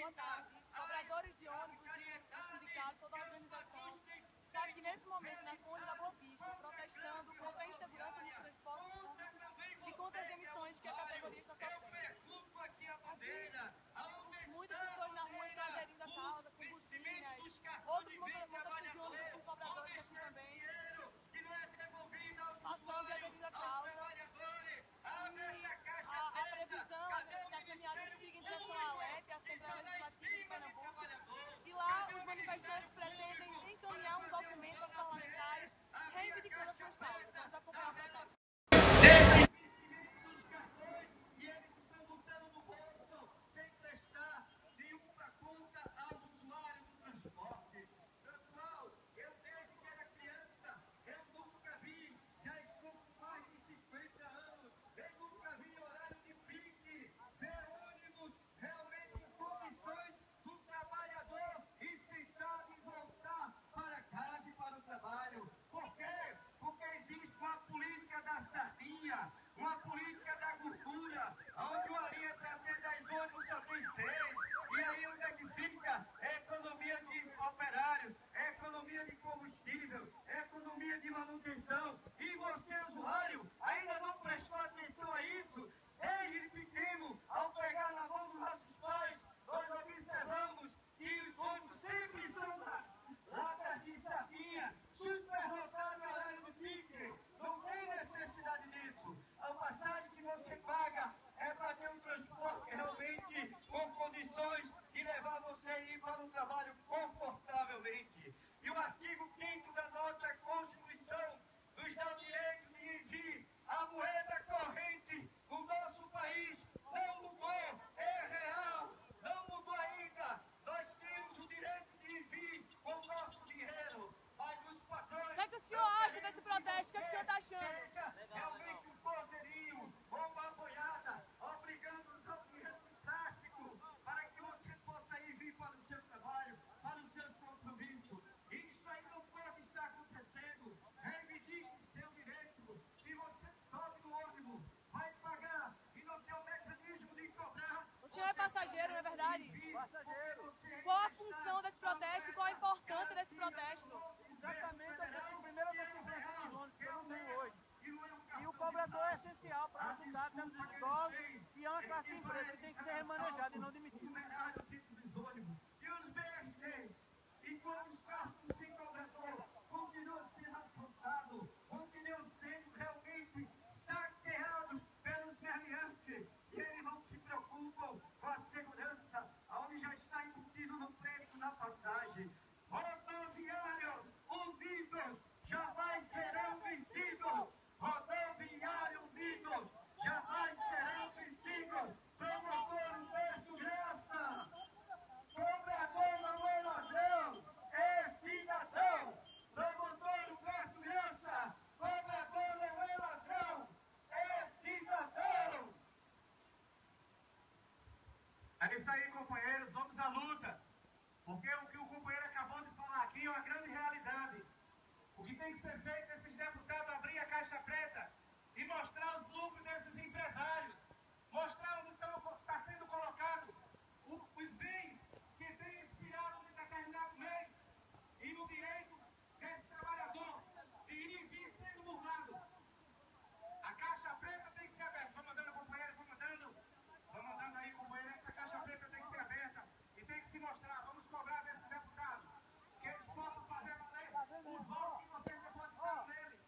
boa tarde. Cobradores de ônibus e o sindicato, toda a organização, está aqui nesse momento na Conde da Boa Vista, protestando contra a insegurança nos transportes públicos e contra as emissões que a categoria está sofrendo. Aqui, muitas pessoas na rua estão aderindo à causa, com buzinas, outros motoristas de ônibus com cobradores aqui também, passando e aderindo à causa. A previsão é que a caminhada siga em direção à ALEP, a Assembleia Legislativa de Pernambuco, e lá os manifestantes pretendem encaminhar um documento aos parlamentares reivindicando as suas causas. Vamos acompanhar o protesto. Uma política da cultura, onde uma linha para ter 10 ônibus só tem 6. E aí onde é que fica? É economia de operários, é economia de combustível, é economia de manutenção. E você, usuário, ainda não prestou atenção a isso? Desde pequeno, ao pegar na mão dos nossos pais, nós observamos que os ônibus sempre são latas de sardinha, superlotados no horário do pique. Não tem necessidade disso. A passagem que você paga é para ter um transporte realmente com condições de levar você a ir para um trabalho confortavelmente. E o artigo 5º da nossa Constituição nos dá o direito de emitir a moeda corrente. O nosso país não mudou, é real, não mudou ainda. Nós temos o direito de vir com o nosso dinheiro, mas os patrões... O que o senhor acha desse protesto? O que o senhor está achando? Realmente um poderio ou uma boiada, obrigando-nos ao dinheiro do plástico para que você possa ir vir para o seu trabalho, para os seus compromissos. Isso aí não pode estar acontecendo. Reivindique seu direito. Se você sobe no ônibus, vai pagar e não tem um mecanismo de cobrar. O senhor é passageiro, não é verdade? Passageiro. Qual a função desse protesto e qual a importância desse protesto? Exatamente, primeiro eu estou segurança dos ônibus, que eu não tenho hoje. E o cobrador é essencial para ajudar tanto os idosos e é uma classe de empresa que tem que ser remanejada e não demitido. E os BRTs, enquanto os carros sem cobrador continuam sendo assaltados, continuam sendo realmente saqueados pelos meliantes, e eles não se preocupam com a segurança, onde já está embutido no preço da passagem. Rodoviários unidos jamais serão vencidos. Rodoviários unidos jamais serão vencidos. Promotor Humberto Graça. Cobrador não é ladrão, é cidadão. Promotor Humberto Graça. Cobrador não é ladrão, é cidadão. É isso aí, companheiros. Vamos à luta. Porque o que o companheiro acabou de falar aqui é uma grande realidade. O que tem que ser feito é esses deputados abrir a caixa preta e mostrar os lucros desses empresários. Mostrar onde está sendo colocado os bens que têm expirado de determinado mês e no direito desse trabalhador de ir e vir sendo burlado. A caixa preta tem que ser aberta. Vamos mandando, companheiro, vamos mandando aí, companheiro. Essa caixa preta tem que ser aberta e tem que se mostrar. Vamos cobrar desses deputados que eles possam fazer valer os votos que vocês depositaram neles.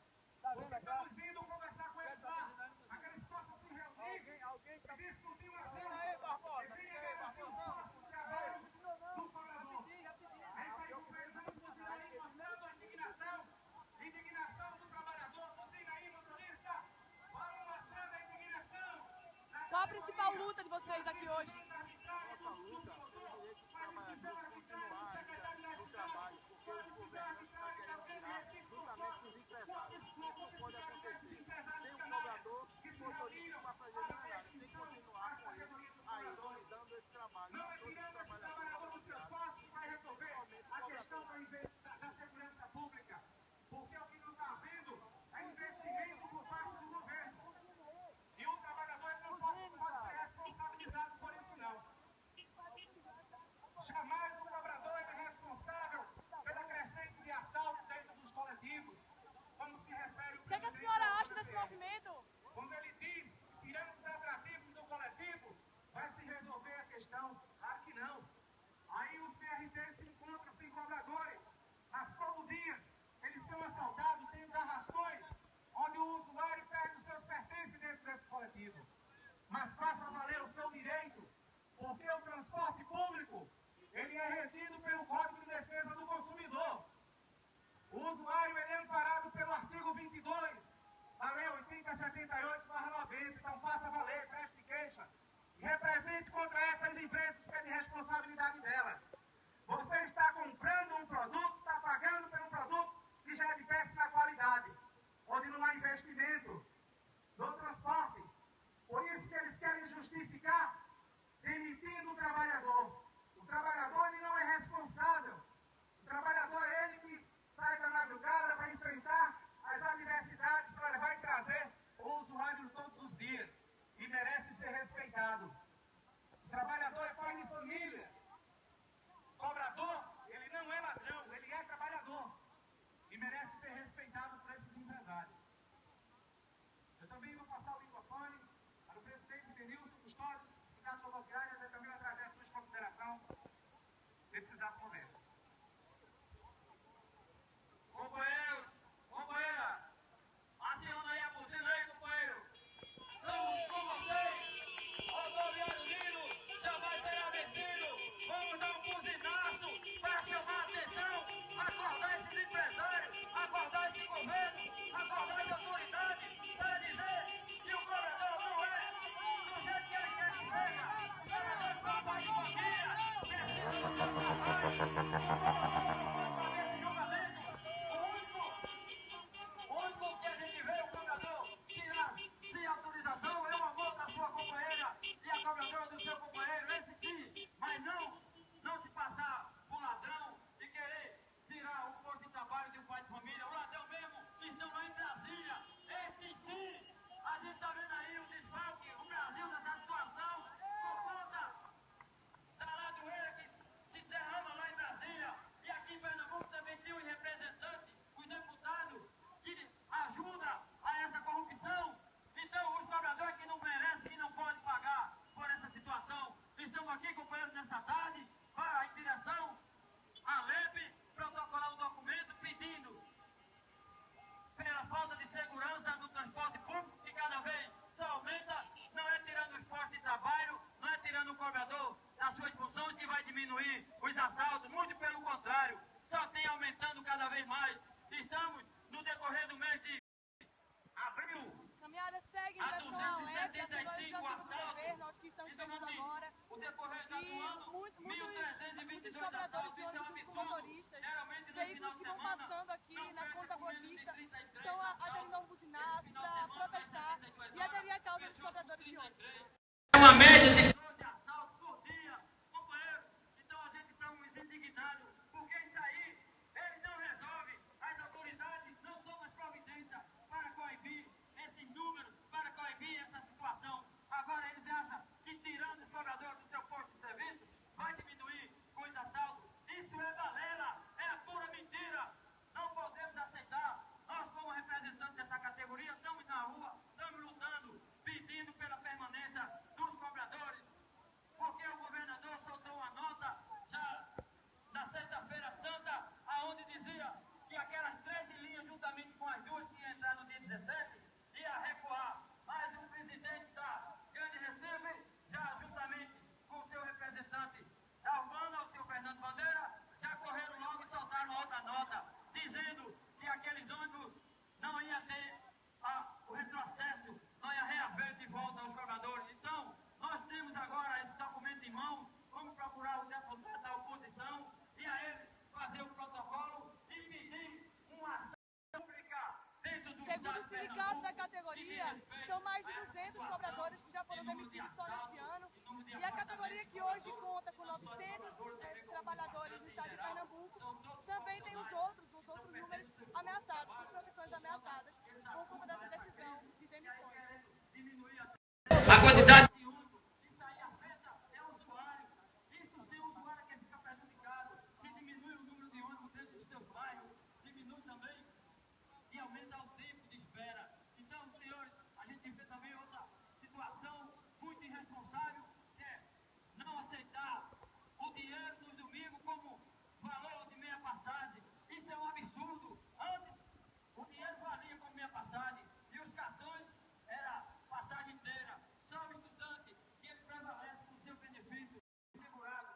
a 78/90, então faça valer, preste queixa e represente contra essas empresas que é de responsabilidade delas. Você está comprando um produto, está pagando por um produto que já é de péssima qualidade, onde não há investimento no transporte. Por isso que eles querem justificar demitindo o trabalhador. O trabalhador ele não é responsável. O trabalhador é ele que sai da madrugada para enfrentar as adversidades, para levar e trazer o usuário todos os dias. E merece ser respeitado. O trabalhador é pai de família. O cobrador, ele não é ladrão, ele é trabalhador. E merece ser respeitado por esses empresários. Eu também vou passar o microfone para o presidente Denilson Custódio, Sindicato Rodoviário, e também através de sua consideração, precisar conversa. Companheiros, companheiras, aciona aí a buzina aí, companheiro. Estamos com vocês. Rodoviário Lindo jamais será vencido. Vamos dar um buzinaço para chamar a atenção, acordar esses empresários, acordar esse governo, acordar as autoridades, para dizer que o cobrador não é do jeito que ele quer que seja. O cobrador é só pai de família, precisa do seu trabalho. O cobrador não pode fazer esse julgamento. O único que a gente vê o cobrador tirar sem autorização é o amor da sua companheira e a cobradora do seu companheiro, esse sim, mas não se passar por ladrão e querer tirar o posto de trabalho de um pai de família. O ladrão mesmo estão lá em Brasília, esse sim, a gente está vendo aí o desfalque, o Brasil nessa situação, por conta da ladroeira que se derrama lá em Brasília. E aqui em Pernambuco também tem os representantes, os deputados, que ajudam a essa corrupção. Então, os cobradores que não merecem, que não podem pagar por essa situação, estamos aqui, companheiros, nessa tarde, para, em direção à LEP, protocolar um documento pedindo pela falta de segurança do transporte público, que cada vez só aumenta. Não é tirando os postos de trabalho, não é tirando o cobrador das suas funções que vai diminuir os assaltos, muito pelo contrário, só tem aumentando cada vez mais. Estamos no decorrer do mês de abril. A caminhada segue em direção à LEP, a Assembleia Legislativa do Governo, aos que estão chegando agora. O decorrer do ano, Muitos cobradores de ônibus junto com motoristas, veículos que vão passando aqui na ponta Boa Vista, estão aderindo a um buzinaço para protestar e aderir à causa dos cobradores de ônibus. É uma média de 12 assaltos por dia, companheiros. Então a gente está muito indignado, porque isso aí, eles não resolvem. As autoridades não tomam as providências para coibir esses números, para coibir essa situação. Agora eles acham que tirando os cobradores do seu posto de serviço, vai diminuir os assaltos. Isso é balela, é a pura mentira. Não podemos aceitar. Nós, como representantes dessa categoria, estamos na rua, estamos lutando, pedindo pela permanência dos cobradores, porque o governador soltou uma nota já na sexta-feira santa, aonde dizia que aquelas 13 linhas, juntamente com as duas que iam entrar no dia 17, ia recuar. Mas o presidente da Grande Recife, já juntamente com o seu representante da Urbana, o senhor Fernando Bandeira, já correram logo e soltaram outra nota, dizendo que aqueles ônibus não iam ter o retrocesso, não ia reaver de volta aos cobradores. Então, nós temos agora esse documento em mãos, vamos procurar o deputado da oposição e a ele fazer o protocolo e pedir uma ação pública dentro do Segundo o sindicato da categoria, são mais de 200 cobradores que já foram demitidos só nesse ano. E a categoria, que hoje conta com 900 trabalhadores no estado de Pernambuco, também tem os outros números ameaçados, as profissões ameaçadas, por conta dessa decisão de demissões. A quantidade de ônibus, isso aí afeta o usuário. Isso tem o usuário que fica prejudicado. Se diminui o número de ônibus dentro dos seus bairros, diminui também e aumenta o tempo de espera. Então, senhores, a gente vê também outra situação muito irresponsável, que é não aceitar o dinheiro do domingo como valor de meia passagem. Isso é um absurdo. Antes, o dinheiro valia como meia passagem e os cartões era passagem inteira. Só o estudante que ele prevalece com seu benefício segurado.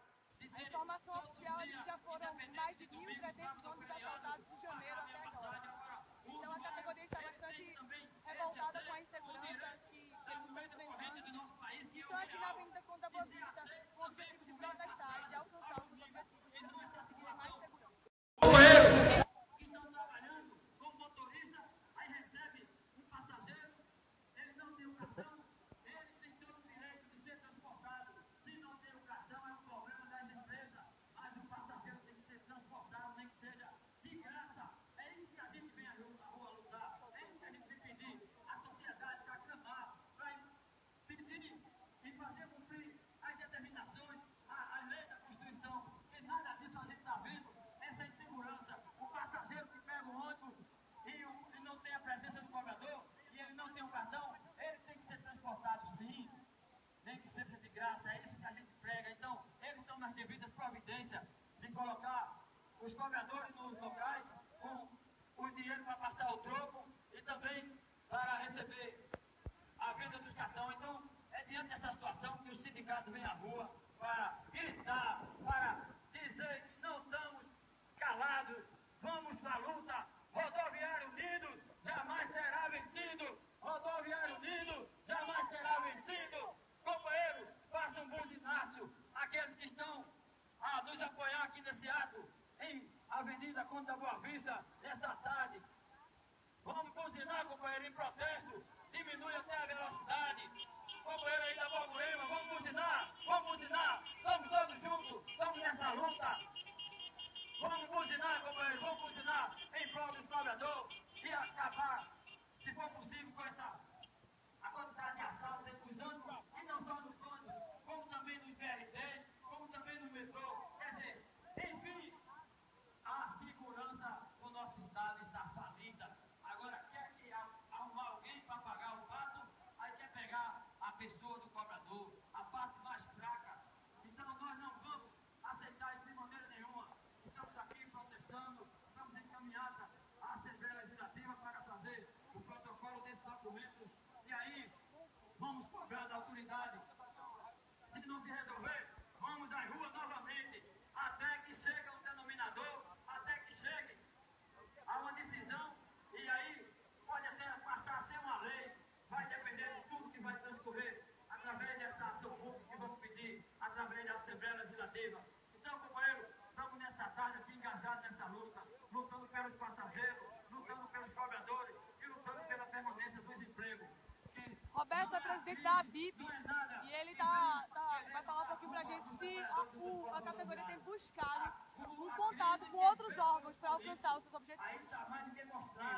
A informação oficial é que já foram mais de 1.300 ônibus assaltados de janeiro até agora. Então a categoria está bastante revoltada com a insegurança que eles estão enfrentando, estão aqui na Avenida Conta Boa Vista com o objetivo de protestar e de alcançar os seus objetivos para conseguirem mais segurança. Que estão trabalhando como motorista, aí recebe um passageiro, ele não tem o cartão, ele tem todo o direito de ser transportado. Se não tem o cartão, é um problema das empresas, mas o passageiro tem que ser transportado, nem que seja de graça. É isso que a gente vem à rua lutar, é isso que a gente vem pedir. A sociedade vai clamar, vai pedir e fazer cumprir as determinações, a lei da Constituição, e nada disso a gente está vendo. Essa insegurança, o passageiro que pega o ônibus e não tem a presença do cobrador, e ele não tem o cartão, ele tem que ser transportado sim, nem que seja de graça, é isso que a gente prega. Então, eles estão nas devidas providências de colocar os cobradores nos locais com o dinheiro para passar o troco e também para receber a venda dos cartões. Então, é diante dessa situação que os sindicatos vêm à rua para gritar, para dizer que não estamos calados, vamos à luta. Rodoviário Unido jamais será vencido. Rodoviário Unido jamais será vencido. Companheiros, façam um buzinaço. Aqueles que estão a nos apoiar aqui nesse ato em Avenida Conta Boa Vista, nessa tarde. Vamos buzinar, companheiro, em protesto. Diminui até a velocidade. Companheiro aí da Borborema, vamos buzinar, vamos buzinar. Estamos todos juntos, estamos nessa luta. Vamos buzinar, companheiro, vamos buzinar em prol do cobrador e acabar, se for possível, com a quantidade de assaltos entre os ônibus, e não só nos ônibus, como também no IPRD, como também no metrô. Quer dizer, enfim, a segurança do nosso estado está falida. Agora quer que arrumar alguém para pagar o pato, aí quer pegar a pessoa do cobrador, a parte mais fraca. Então nós não vamos aceitar isso de maneira nenhuma. Estamos aqui protestando, estamos encaminhados à Assembleia Legislativa para fazer o protocolo desses documentos. E aí, vamos cobrar da autoridade. Se não se resolver, vamos às ruas novamente, até que chegue um denominador, até que chegue a uma decisão, e aí pode até passar a ser uma lei, vai depender de tudo que vai transcorrer através dessa ação pública que vamos pedir, através da Assembleia Legislativa. Então, companheiro, estamos nessa tarde aqui engajados nessa luta, lutando pelos passageiros, lutando pelos cobradores e lutando pela permanência dos empregos. Roberto é presidente da ABIP e ele vai falar um pouquinho pra gente se a categoria tem buscado um contato com outros órgãos para alcançar os seus objetivos.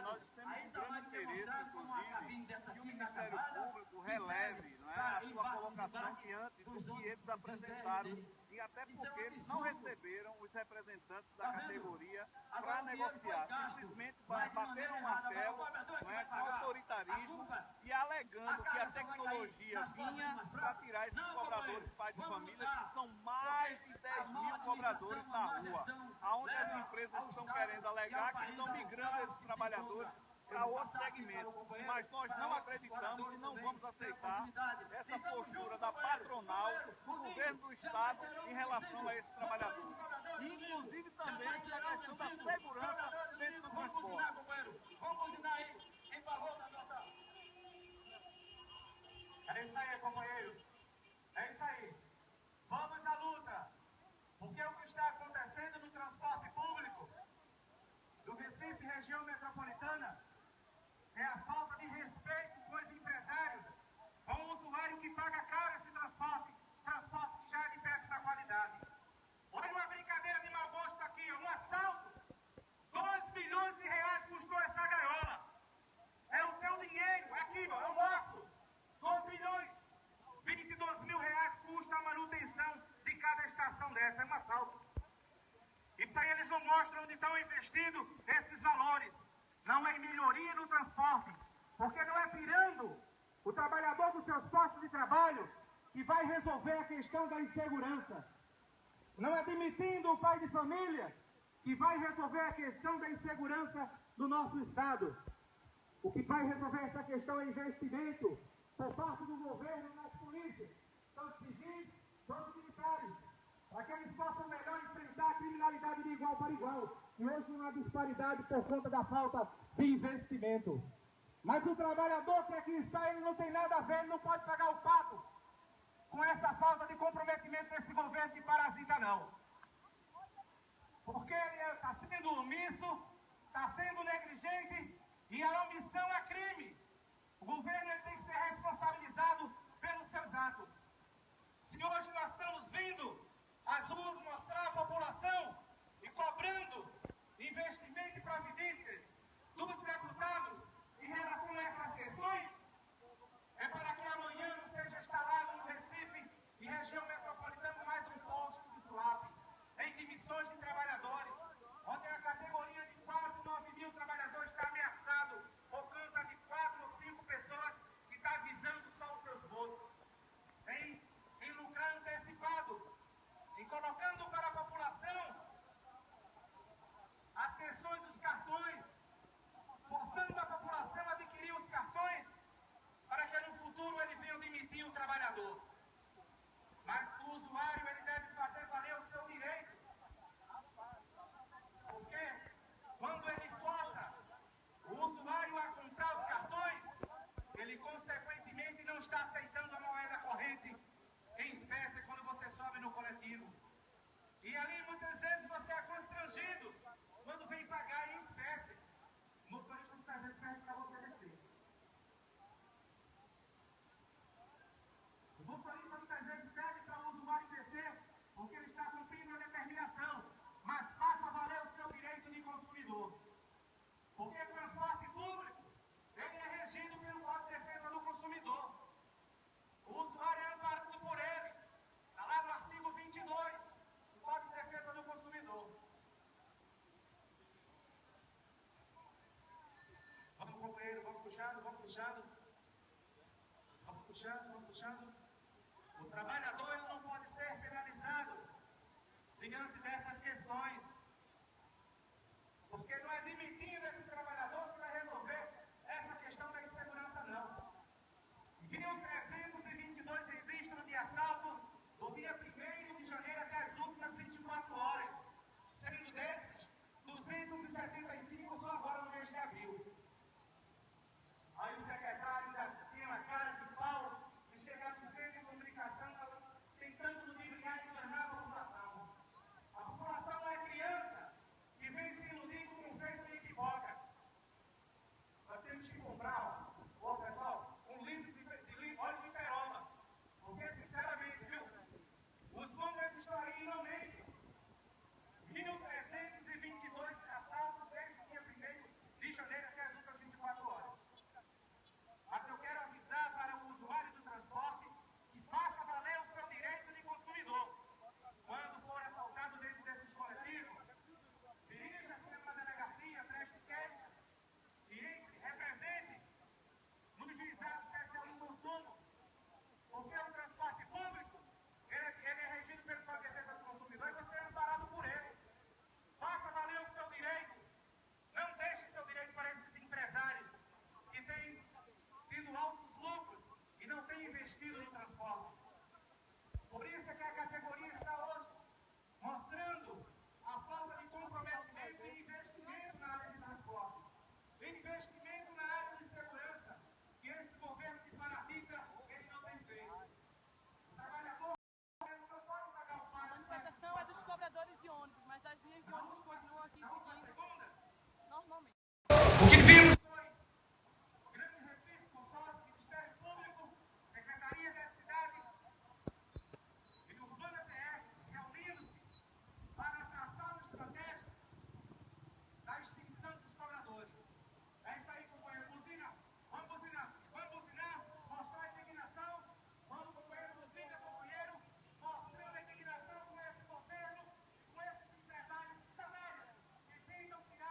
Nós temos um grande interesse, inclusive, que o Ministério Público releve, não é, a sua colocação diante do que eles apresentaram, e até porque eles não receberam os representantes da categoria para negociar, simplesmente bateram o martelo, não é, com autoritarismo e alegando que a tecnologia vinha para tirar esses cobradores pais de família, que são mais de 10 mil cobradores na rua, aonde as empresas estão querendo alegar que estão migrando esses trabalhadores para outro segmento. Mas nós não acreditamos e não vamos aceitar essa postura da patronal, do governo do Estado em relação a esses trabalhadores. Inclusive também a questão da segurança dentro do transporte. Vamos buzinar aí, em favor da nossa... É isso aí, companheiros. É isso aí. Vamos à luta. Porque o que está acontecendo no transporte público do Recife, região metropolitana, é a falta de respeito com os empresários, com o usuário que paga caro esse transporte que já é de péssima qualidade. Olha uma brincadeira de mau gosto aqui, um assalto. 2 milhões de reais custou essa gaiola. É o seu dinheiro, aqui, ó, é o nosso. 2 milhões. 22 mil reais custa a manutenção de cada estação dessa, é um assalto. Isso aí eles não mostram onde estão investindo esses valores. Não é melhoria no transporte, porque não é tirando o trabalhador dos seus postos de trabalho que vai resolver a questão da insegurança. Não é demitindo o pai de família que vai resolver a questão da insegurança do nosso Estado. O que vai resolver essa questão é investimento por parte do governo nas polícias, tanto civis quanto militares, para que eles possam melhor enfrentar a criminalidade de igual para igual. E hoje não há disparidade por conta da falta de investimento. Mas o trabalhador que aqui está, ele não tem nada a ver, ele não pode pagar o pato com essa falta de comprometimento desse governo de parasita, não. Porque ele está sendo omisso, está sendo negligente e a omissão é crime. O governo ele tem que ser responsabilizado pelos seus atos. Se hoje nós estamos vindo às ruas mostrar à população e cobrando investimento e providências dos deputados em relação a essas questões, é para que amanhã não seja instalado no Recife e região metropolitana mais um posto de SUAP, em demissões de trabalhadores, onde a categoria de quase 9 mil trabalhadores está ameaçado por conta de 4 ou 5 pessoas que estão visando só os seus votos, em lucrar antecipado, e colocando para a população as questões dos cartões, forçando a população a adquirir os cartões para que no futuro ele venha demitir o trabalhador. Mas o usuário ele deve fazer valer o seu direito. Porque quando ele força o usuário a comprar os cartões, ele consequentemente não está aceitando a moeda corrente em espécie quando você sobe no coletivo. E ali muitas vezes você é constrangido quando vem pagar em espécie. O motorista está dizendo para você descer. O motorista muitas vezes pede para o usuário descer porque ele está cumprindo a determinação, mas faça valer o seu direito de consumidor. Porque o transporte público ele é regido pelo Código de Defesa do Consumidor. O usuário é amparado por ele. Está lá no artigo 22 do Código de Defesa do Consumidor. Vamos, companheiro, vamos puxando, vamos puxando. Vamos puxando, vamos puxando. O trabalhador ele não pode ser penalizado diante dessas questões. Porque não é demitindo esse trabalhador que vai resolver essa questão da insegurança, não. 1.322 registros de assalto do dia 1º de janeiro até as últimas 24 horas. Sendo desses, 275 só agora no mês de abril. Aí o secretário já tinha uma cara de pau de chegar no centro de comunicação tentando ludibriar e enganar a população. A população não é criança que vem se iludir com um feito de equivoca. Nós temos que comprar, ó pessoal, um litro de óleo de peroba. Porque, sinceramente, viu, os números estão aí não mentem. 1.322 assaltos desde o dia 1º de janeiro até as últimas 24 horas. Mas eu quero avisar para o usuário do transporte que faça valer o seu direito de consumidor. Quando for assaltado dentro desses coletivos, dirija-se a uma delegacia, preste queixa e entre, represente no juizado especial do consumo. Porque o transporte público, ele é regido pelo Código de Defesa do Consumidor e você é amparado por ele. Faça valer o seu direito. Não deixe seu direito para esses empresários que têm tido altos lucros e não têm investido no transporte. Por isso é que a categoria está hoje mostrando a falta de comprometimento e investimento na área de transporte. Investimento na área de segurança, que esse governo de parasita ele não tem feito. O trabalhador ele não pode pagar o A pato. manifestação é dos cobradores de ônibus, mas as linhas de ônibus continuam aqui seguindo normalmente. O que vimos foi grande registro com sócio, Ministério Público, Secretaria das Cidades e Urbana TR reunindo-se para traçar uma estratégia da extinção dos cobradores. É isso aí, companheiro. Buzina, vamos buzinar, mostrar a indignação. Vamos, companheiro, buzina, companheiro, mostrando a indignação com esse governo, com esses empresários canalhas que tentam tirar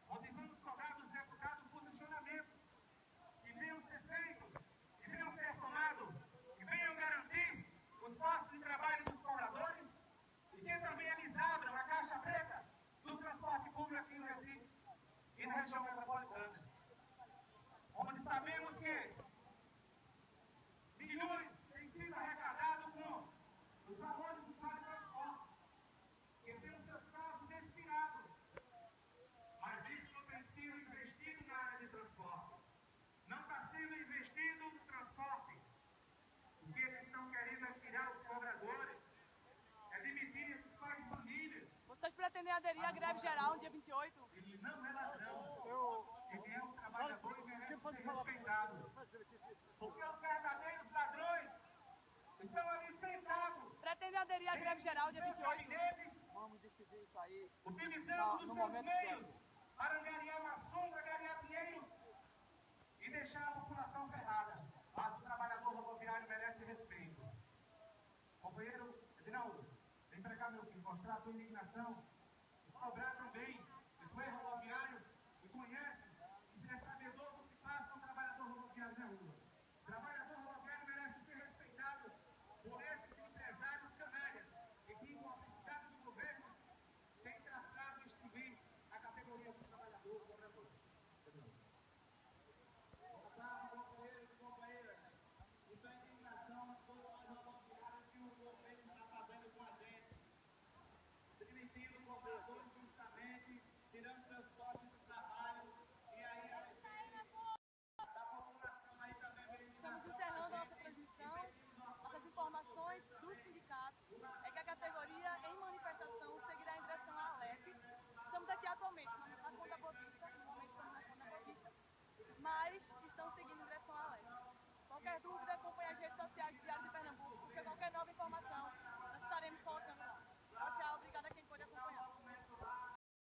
onde vamos cobrar dos deputados posicionamento, que venham ser feitos, que venham ser tomados, que venham garantir os postos de trabalho dos cobradores e que também eles abram a caixa preta do transporte público aqui no Recife e na região metropolitana, onde sabemos que milhões têm sido arrecadados com os valores do Vale Transporte, que têm os seus carros destinados, mas isso não tem sido investido na área de transporte. Não está sendo investido no transporte. O que eles estão querendo é tirar os cobradores, é demitir esses pais de família. Vocês pretendem aderir à greve geral no dia 28? Ele não é ladrão. Ele é um trabalhador e merece ser respeitado. Porque os verdadeiros ladrões estão ali sentados. Pretendem aderir à greve geral dia 28? Vamos decidir isso aí Utilizando os no seus momento meios certo. para angariar uma sombra, angariar dinheiro e deixar a população ferrada. Mas o trabalhador rodoviário merece respeito. Companheiro Edinaldo, vem pra cá, meu filho, mostrar a tua indignação. Cobrar